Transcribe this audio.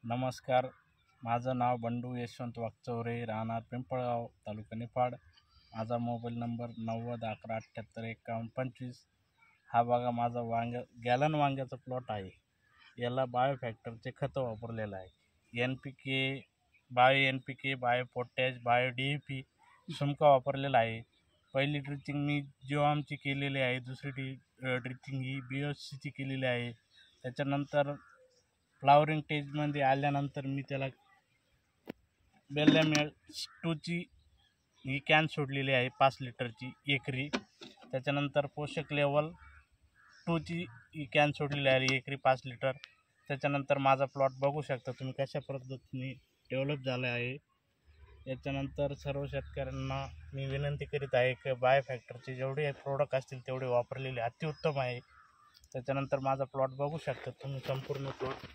नमस्कार. माझं नाव बंडू यशवंत वाकचौरे, राहणार पिंपळगाव, तालुका निफाड. माझा मोबाईल नंबर 90 11 78 51 25. हा बघा माझा गॅलन वांग्याचा प्लॉट आहे. याला बायोफॅक्टरचे खतं वापरलेलं आहे. NPK, bio NPK, bio potash, bio DAP Sumka वापरलेला आहे. पहिली ड्रिचिंग मी जीवामची केलेली आहे. दुसरी ड्रिचिंग ही BSCची केलेली आहे. त्याच्यानंतर फ्लावरिंग स्टेजमध्ये आल्यानंतर मी त्याला बेल्लॅमेल 2ची ही कॅन सोडलेली आहे 5 लिटरची एकरी. त्याच्यानंतर पोषक लेवल 2ची ही कॅन सोडलेली आहे एकरी 5 लिटर. त्याच्यानंतर माझा प्लॉट बघू शकता तुम्ही कशा पद्धतीने डेव्हलप झाला आहे. याच्यानंतर सर्व शेतकऱ्यांना मी विनंती करीत आहे की बायोफॅक्टरचे जेवढे प्रोडक्ट असतील तेवढे वापरलेले अतिउत्तम आहे. त्याच्यानंतर माझा प्लॉट बघू शकता तुम्ही संपूर्ण प्लॉट.